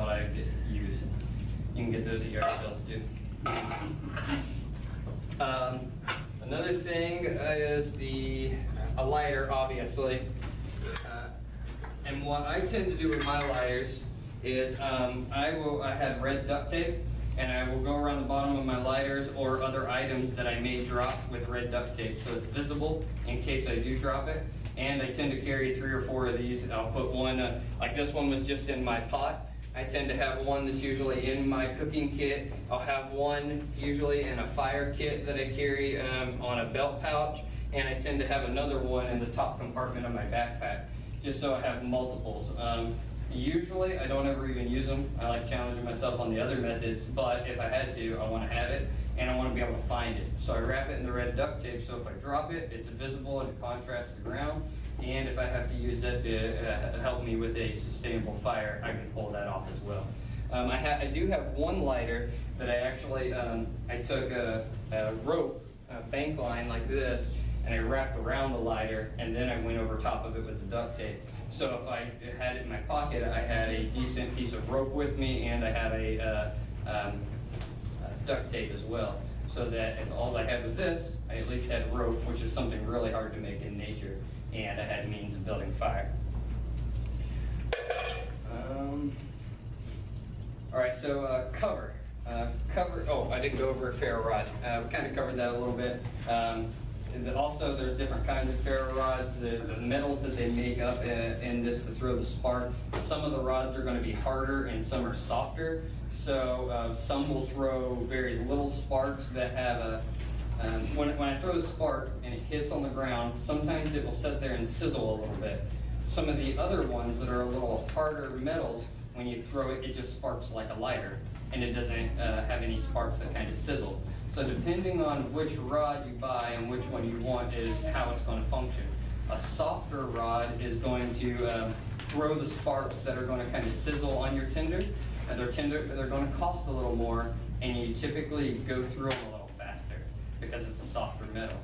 what I use. You can get those at yard sales too. Another thing is a lighter, obviously. And what I tend to do with my lighters is I have red duct tape, and I will go around the bottom of my lighters or other items that I may drop with red duct tape, so it's visible in case I do drop it. And I tend to carry 3 or 4 of these. I'll put one, like this one was just in my pot. I tend to have one that's usually in my cooking kit. I'll have one usually in a fire kit that I carry on a belt pouch, and I tend to have another one in the top compartment of my backpack, just so I have multiples. Usually, I don't ever even use them. I like challenging myself on the other methods, but if I had to, I want to have it, and I want to be able to find it. So I wrap it in the red duct tape, so if I drop it, it's visible and it contrasts the ground. And if I have to use that to help me with a sustainable fire, I can pull that off as well. I do have one lighter that I actually, I took a rope, a bank line like this, and I wrapped around the lighter, and then I went over top of it with the duct tape. So if I had it in my pocket, I had a decent piece of rope with me, and I had a duct tape as well. So that if all I had was this, I at least had rope, which is something really hard to make in nature, and I had means of building fire. All right, so cover. Oh, I didn't go over a ferro rod. We kind of covered that a little bit. And also, there's different kinds of ferro rods. The metals that they make up in this to throw the spark. Some of the rods are going to be harder and some are softer. So some will throw very little sparks that have when I throw the spark and it hits on the ground, sometimes it will sit there and sizzle a little bit. Some of the other ones that are a little harder metals, when you throw it, it just sparks like a lighter, and it doesn't have any sparks that kind of sizzle. So depending on which rod you buy and which one you want is how it's going to function. A softer rod is going to throw the sparks that are going to kind of sizzle on your tinder. They're going to cost a little more, and you typically go through them a little faster because it's a softer metal.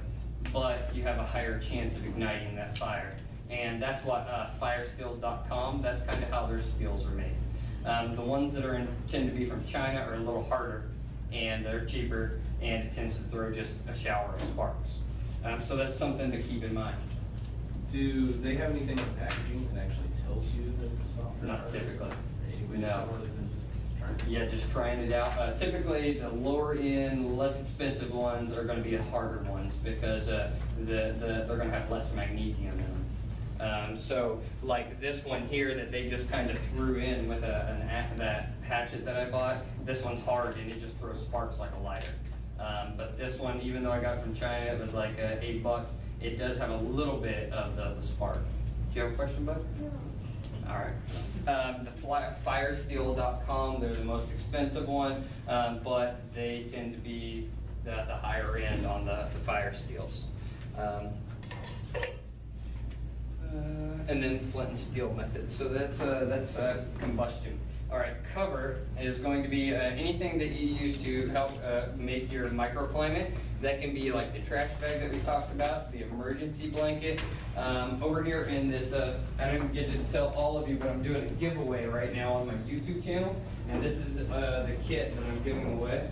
But you have a higher chance of igniting that fire. And that's what firesteels.com, that's kind of how their steels are made. The ones that tend to be from China are a little harder, and they're cheaper, and it tends to throw just a shower of sparks. So that's something to keep in mind. Do they have anything in packaging that actually tells you that it's soft? Not typically. No. Yeah, just trying it out. Typically, the lower end, less expensive ones are going to be the harder ones because they're going to have less magnesium in them. So, like this one here that they just kind of threw in with that hatchet that I bought, this one's hard and it just throws sparks like a lighter. But this one, even though I got it from China, it was like $8. It does have a little bit of the spark. Do you have a question, bud? No. All right. The firesteel.com, they're the most expensive one, but they tend to be the higher end on the fire steels. And then flint and steel method. So that's combustion. All right, cover is going to be anything that you use to help make your microclimate. That can be like the trash bag that we talked about, the emergency blanket. Over here in this, I didn't get to tell all of you, but I'm doing a giveaway right now on my YouTube channel. And this is the kit that I'm giving away.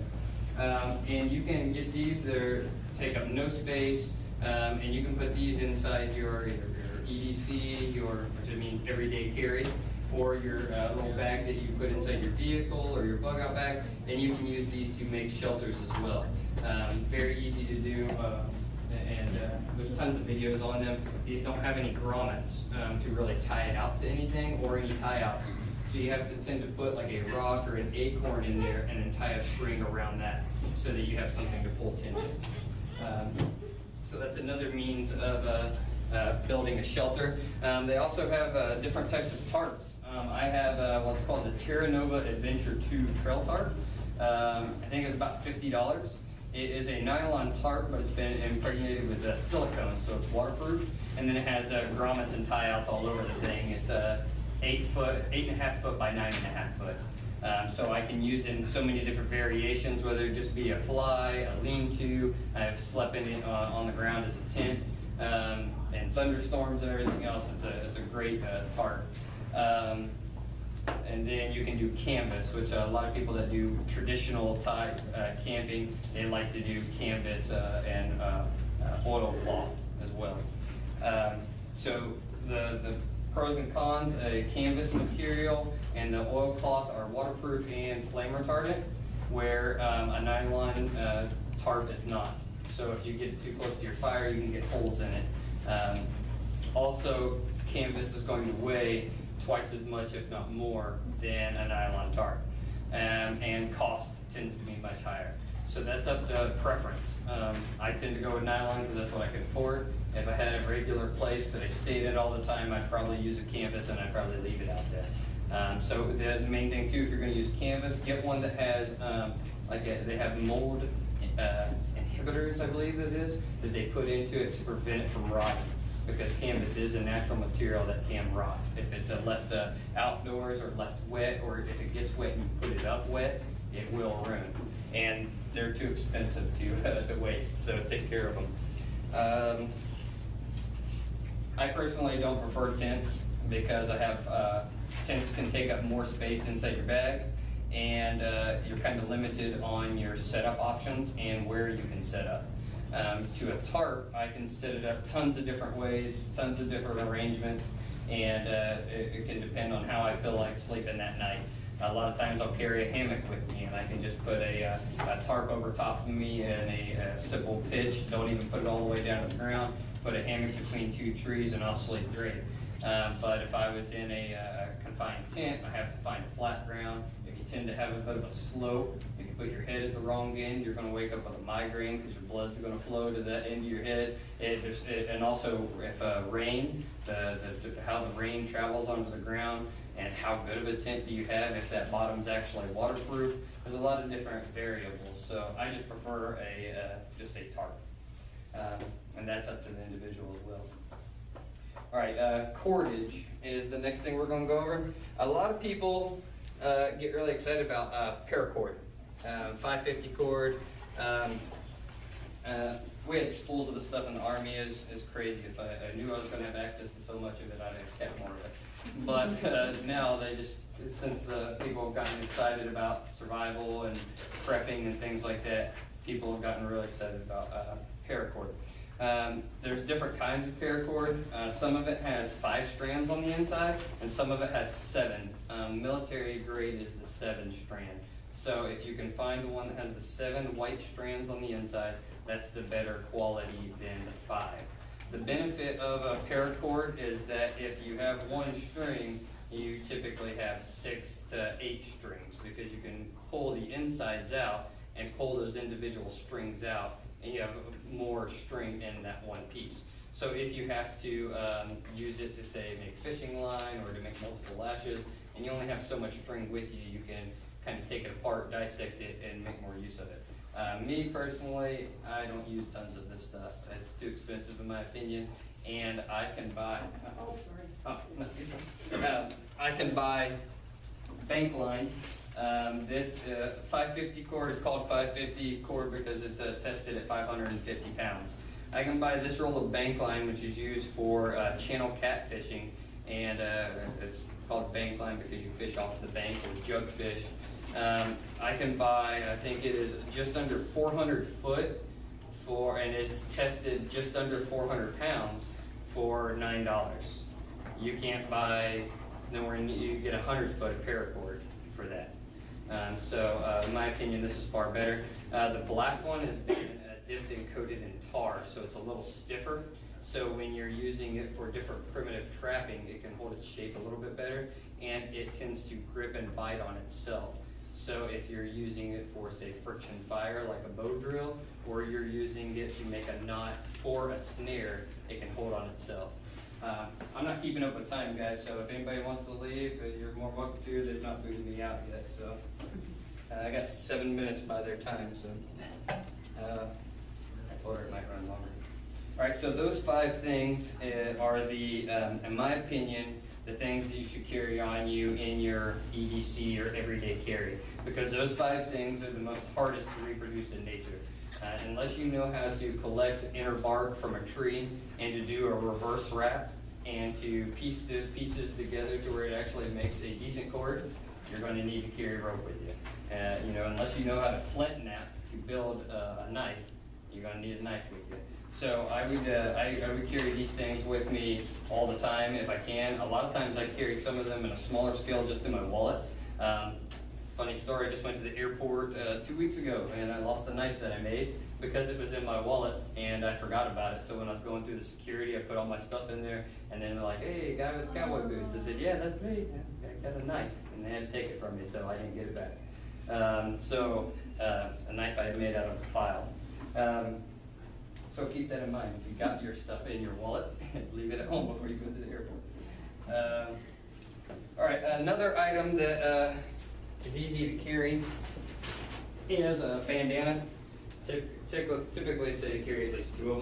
And you can get these, they take up no space, and you can put these inside your EDC, which means everyday carry, or your little bag that you put inside your vehicle or your bug out bag, and you can use these to make shelters as well. Very easy to do, and there's tons of videos on them. These don't have any grommets to really tie it out to anything or any tie outs. So you have to tend to put like a rock or an acorn in there and then tie a string around that so that you have something to pull tension. So that's another means of building a shelter. They also have different types of tarps. I have what's called the Terra Nova Adventure 2 Trail Tarp. I think it's about $50. It is a nylon tarp, but it's been impregnated with silicone, so it's waterproof. And then it has grommets and tie-outs all over the thing. It's 8.5 foot by 9.5 foot. So I can use it in so many different variations, whether it just be a fly, a lean-to. I've slept in it on the ground as a tent. And thunderstorms and everything else, it's a great tarp. And then you can do canvas, which a lot of people that do traditional type camping, they like to do canvas and oilcloth as well. So the pros and cons, a canvas material and the oilcloth are waterproof and flame retardant, where a nylon tarp is not. So if you get too close to your fire, you can get holes in it. Also, canvas is going to weigh twice as much, if not more, than a nylon tarp. And cost tends to be much higher. So that's up to preference. I tend to go with nylon because that's what I can afford. If I had a regular place that I stayed at all the time, I'd probably use a canvas and I'd probably leave it out there. So the main thing too, if you're going to use canvas, get one that has they have mold inhibitors, I believe it is, that they put into it to prevent it from rotting. Because canvas is a natural material that can rot. If it's left outdoors or left wet, or if it gets wet and you put it up wet, it will ruin. And they're too expensive to waste, so take care of them. I personally don't prefer tents because I have tents can take up more space inside your bag, and you're kind of limited on your setup options and where you can set up. To a tarp, I can set it up tons of different ways, tons of different arrangements, and it can depend on how I feel like sleeping that night. A lot of times I'll carry a hammock with me, and I can just put a tarp over top of me and a simple pitch. Don't even put it all the way down to the ground. Put a hammock between two trees, and I'll sleep great. But if I was in a confined tent, I have to find a flat ground. If you tend to have a bit of a slope, if you put your head at the wrong end, you're going to wake up with a migraine because your blood's going to flow to that end of your head. And also, if rain, how the rain travels onto the ground, and how good of a tent do you have if that bottom's actually waterproof. There's a lot of different variables. So I just prefer just a tarp. And that's up to the individual as well. All right, cordage is the next thing we're going to go over. A lot of people get really excited about paracord, 550 cord. We had spools of the stuff in the Army is crazy. If I knew I was going to have access to so much of it, I'd have kept more of it. But now they just, since the people have gotten excited about survival and prepping and things like that, people have gotten really excited about paracord. There's different kinds of paracord. Some of it has 5 strands on the inside, and some of it has 7. Military grade is the 7 strand. So if you can find the one that has the 7 white strands on the inside, that's the better quality than the 5. The benefit of a paracord is that if you have 1 string, you typically have 6 to 8 strings, because you can pull the insides out and pull those individual strings out, and you have more string in that one piece. So if you have to use it to, say, make fishing line or to make multiple lashes, and you only have so much string with you, you can kind of take it apart, dissect it, and make more use of it. Me personally, I don't use tons of this stuff. It's too expensive in my opinion, and I can buy, I can buy bank line. This 550 cord is called 550 cord because it's tested at 550 pounds. I can buy this roll of bank line, which is used for channel catfishing, and it's called bank line because you fish off the bank or jug fish. I can buy, I think it is just under 400 foot and it's tested just under 400 pounds for $9. You can't buy nowhere near, you get 100 foot of paracord for that. In my opinion, this is far better. The black one has been dipped and coated in tar, so it's a little stiffer. So when you're using it for different primitive trapping, it can hold its shape a little bit better, and it tends to grip and bite on itself. So if you're using it for, say, friction fire, like a bow drill, or you're using it to make a knot for a snare, it can hold on itself. I'm not keeping up with time, guys, so if anybody wants to leave, you're more welcome to. They've not booted me out yet, so. I got 7 minutes by their time, so. Or it might run longer. All right, so those 5 things are the, in my opinion, the things that you should carry on you in your EDC or everyday carry, because those 5 things are the most hardest to reproduce in nature. Unless you know how to collect inner bark from a tree and to do a reverse wrap, and to piece the pieces together to where it actually makes a decent cord, you're going to need to carry rope with you. You know, unless you know how to flint knap to build a knife, you're going to need a knife with you. So I would carry these things with me all the time if I can. A lot of times I carry some of them in a smaller scale just in my wallet. Funny story, I just went to the airport 2 weeks ago and I lost the knife that I made because it was in my wallet and I forgot about it. So when I was going through the security, I put all my stuff in there and then they're like, hey, guy with cowboy boots. I said, yeah, that's me. I got a knife. And they had to take it from me, so I didn't get it back. A knife I had made out of a file. So keep that in mind. If you got your stuff in your wallet, leave it at home before you go to the airport. All right, another item that is easy to carry is a bandana. Typically say you carry at least 2 of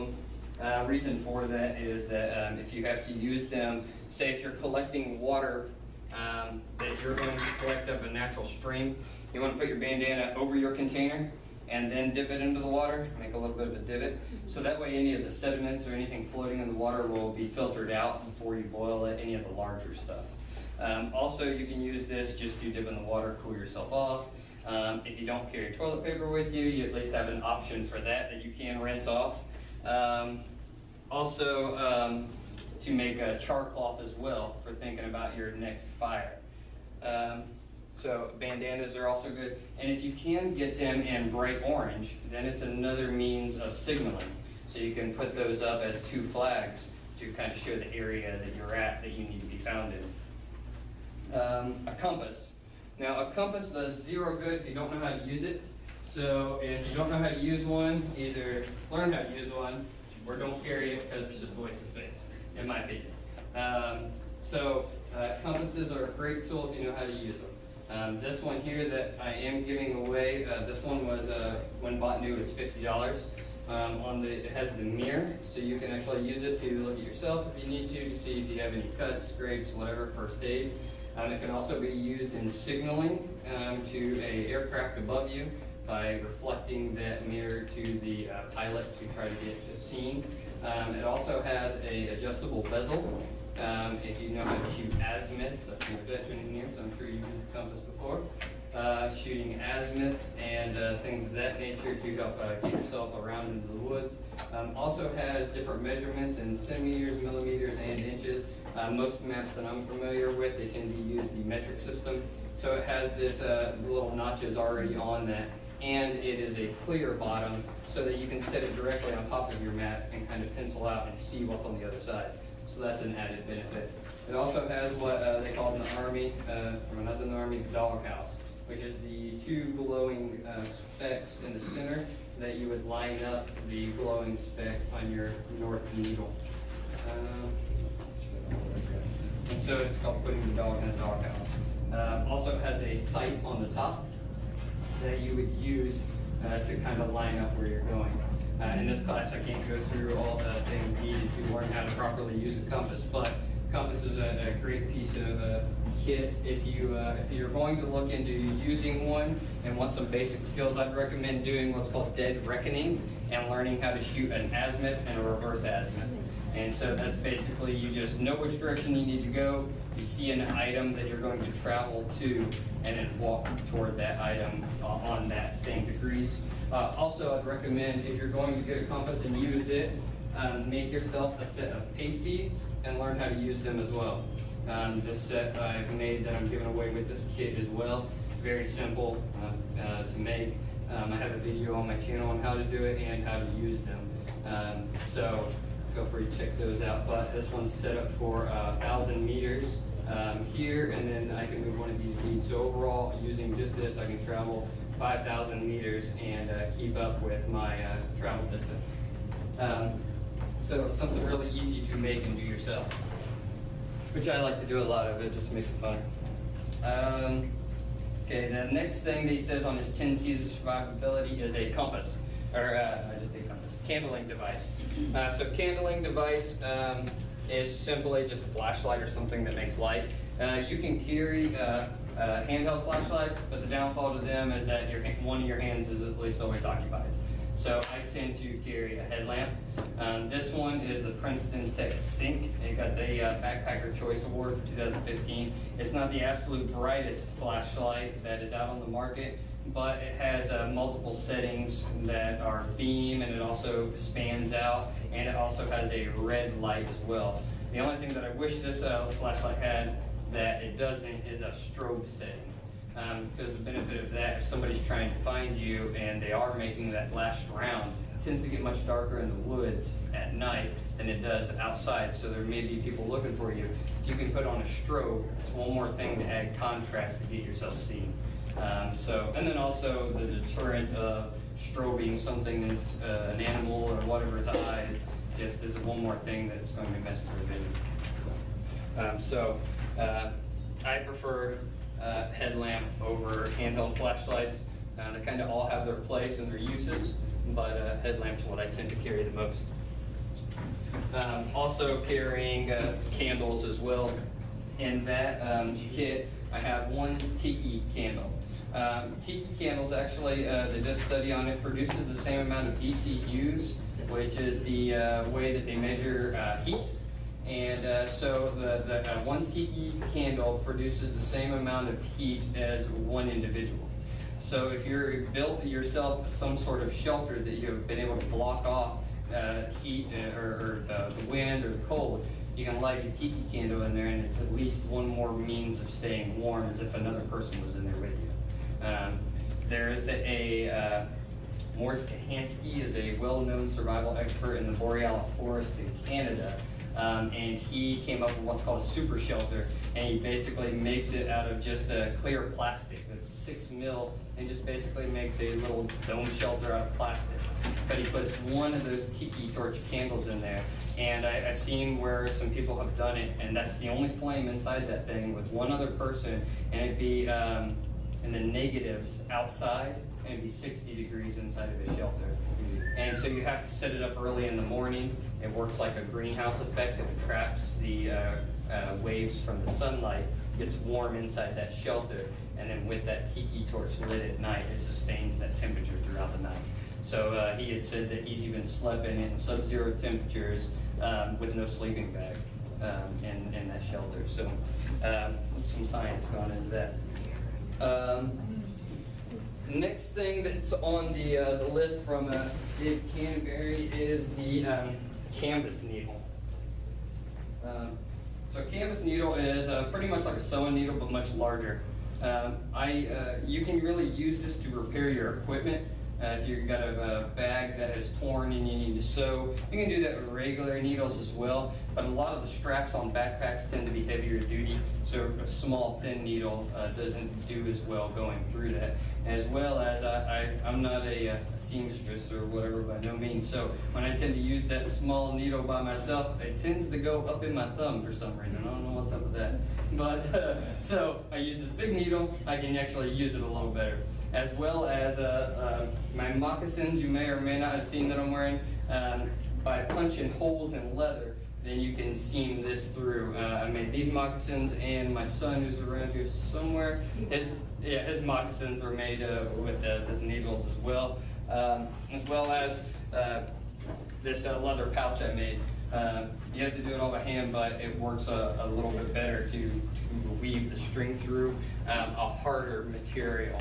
them. Reason for that is that if you have to use them, say if you're collecting water that you're going to collect up a natural stream, you want to put your bandana over your container and then dip it into the water, make a little bit of a divot, so that way any of the sediments or anything floating in the water will be filtered out before you boil it, any of the larger stuff. Also, you can use this just to dip in the water, cool yourself off. If you don't carry toilet paper with you, you at least have an option for that you can rinse off. To make a char cloth as well for thinking about your next fire. So bandanas are also good. And if you can get them in bright orange, then it's another means of signaling. So you can put those up as 2 flags to kind of show the area that you're at that you need to be found in. A compass. Now a compass does 0 good if you don't know how to use it. So if you don't know how to use one, either learn how to use one or don't carry it because it's just a waste of space, in my opinion. Compasses are a great tool if you know how to use them. This one here that I am giving away, this one was, when bought new, is $50. It has the mirror, so you can actually use it to look at yourself if you need to see if you have any cuts, scrapes, whatever, first aid. It can also be used in signaling to an aircraft above you by reflecting that mirror to the pilot to try to get a scene. It also has an adjustable bezel. If you know how to shoot azimuths, I'm a veteran in here, so I'm sure you've used a compass before. Shooting azimuths and things of that nature to help get yourself around into the woods. Also has different measurements in centimeters, millimeters, and inches. Most maps that I'm familiar with, they tend to use the metric system. So it has this little notches already on that, and it is a clear bottom so that you can set it directly on top of your map and kind of pencil out and see what's on the other side. So that's an added benefit. It also has what they call in the Army, when I was in the Army, the doghouse, which is the 2 glowing specks in the center that you would line up the glowing speck on your north needle. And so it's called putting the dog in a doghouse. Also has a sight on the top that you would use to kind of line up where you're going. In this class, I can't go through all the things needed to learn how to properly use a compass, but compass is a great piece of kit. If you're going to look into using one and want some basic skills, I'd recommend doing what's called dead reckoning and learning how to shoot an azimuth and a reverse azimuth. And so that's basically, you just know which direction you need to go, you see an item that you're going to travel to, and then walk toward that item on that same degrees. Also, I'd recommend, if you're going to get a compass and use it, make yourself a set of paste beads and learn how to use them as well. This set I've made that I'm giving away with this kit as well. Very simple to make. I have a video on my channel on how to do it and how to use them. So feel free to check those out. But this one's set up for 1,000 meters here, and then I can move one of these beads. So overall, using just this, I can travel 5,000 meters and keep up with my travel distance. So something really easy to make and do yourself, which I like to do a lot of. It just makes it fun. Okay, the next thing that he says on his 10 C's of survivability is a compass, or I just did compass, kindling device. So kindling device is simply just a flashlight or something that makes light. You can carry handheld flashlights, but the downfall to them is that one of your hands is at least always occupied. So I tend to carry a headlamp. This one is the Princeton Tech Sync. It got the Backpacker Choice Award for 2015. It's not the absolute brightest flashlight that is out on the market, but it has multiple settings that are beam, and it also spans out, and it also has a red light as well. The only thing that I wish this flashlight had that it doesn't is a strobe setting. Because the benefit of that, if somebody's trying to find you and they are making that last round, it tends to get much darker in the woods at night than it does outside, so there may be people looking for you. If you can put on a strobe, it's one more thing to add contrast to get yourself seen. And then also the deterrent of strobing something as an animal or whatever's eyes, just is one more thing that's going to mess with your vision. I prefer headlamp over handheld flashlights. They kind of all have their place and their uses, but headlamp's what I tend to carry the most. Also carrying candles as well. In that kit, I have one tiki candle. Tiki candles actually, they did a study on it, produces the same amount of BTUs, which is the way that they measure heat. And so the one tiki candle produces the same amount of heat as one individual. So if you're built yourself some sort of shelter that you've been able to block off heat or the wind or the cold, you can light a tiki candle in there, and it's at least one more means of staying warm as if another person was in there with you. There is Morris Kahansky is a well-known survival expert in the boreal forest in Canada. And he came up with what's called a super shelter, and he basically makes it out of just a clear plastic that's 6 mil, and just basically makes a little dome shelter out of plastic. But he puts one of those tiki torch candles in there, and I've seen where some people have done it, and that's the only flame inside that thing with one other person, and it'd be in the negatives outside, and it'd be 60 degrees inside of a shelter. And so you have to set it up early in the morning. It works like a greenhouse effect that traps the waves from the sunlight, gets warm inside that shelter, and then with that tiki torch lit at night, it sustains that temperature throughout the night. So he had said that he's even slept in it in sub-zero temperatures with no sleeping bag in that shelter. So some science gone into that. Next thing that's on the list from Dave Canterbury is the canvas needle. So a canvas needle is pretty much like a sewing needle, but much larger. You can really use this to repair your equipment. If you've got a bag that is torn and you need to sew, you can do that with regular needles as well, but a lot of the straps on backpacks tend to be heavier duty, so a small thin needle doesn't do as well going through that. As well as I'm not a seamstress or whatever by no means, so when I tend to use that small needle by myself, it tends to go up in my thumb for some reason. I don't know what's up with that. But so I use this big needle, I can actually use it a little better. As well as my moccasins, you may or may not have seen that I'm wearing. By punching holes in leather, then you can seam this through. I made these moccasins, and my son, who's around here somewhere, his moccasins were made with these needles as well as this leather pouch I made. You have to do it all by hand, but it works a little bit better to weave the string through a harder material.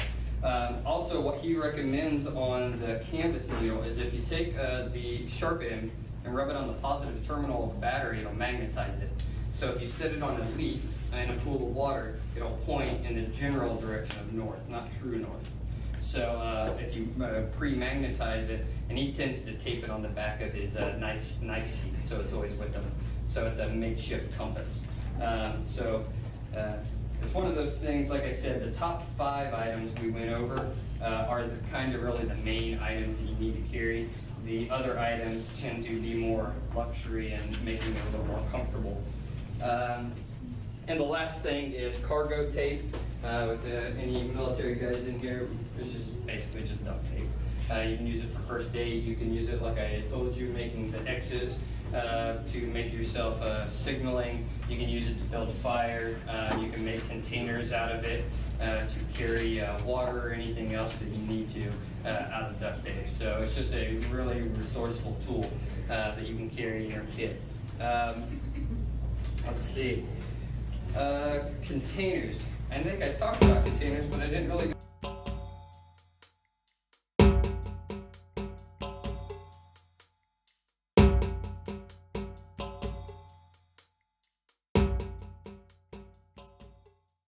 Also, what he recommends on the canvas needle is if you take the sharp end and rub it on the positive terminal of the battery, it'll magnetize it. So if you set it on a leaf in a pool of water, it'll point in the general direction of north, not true north. So if you pre-magnetize it, and he tends to tape it on the back of his knife sheath, so it's always with him. So it's a makeshift compass. It's one of those things, like I said, the top 5 items we went over are the kind of really the main items that you need to carry. The other items tend to be more luxury and making it a little more comfortable. And the last thing is cargo tape. With any military guys in here, it's just basically just duct tape. You can use it for first aid. You can use it, like I told you, making the X's to make yourself signaling. You can use it to build a fire. You can make containers out of it to carry water or anything else that you need to. out of duct tape. So it's just a really resourceful tool that you can carry in your kit. Let's see. Containers. I think I talked about containers, but I didn't really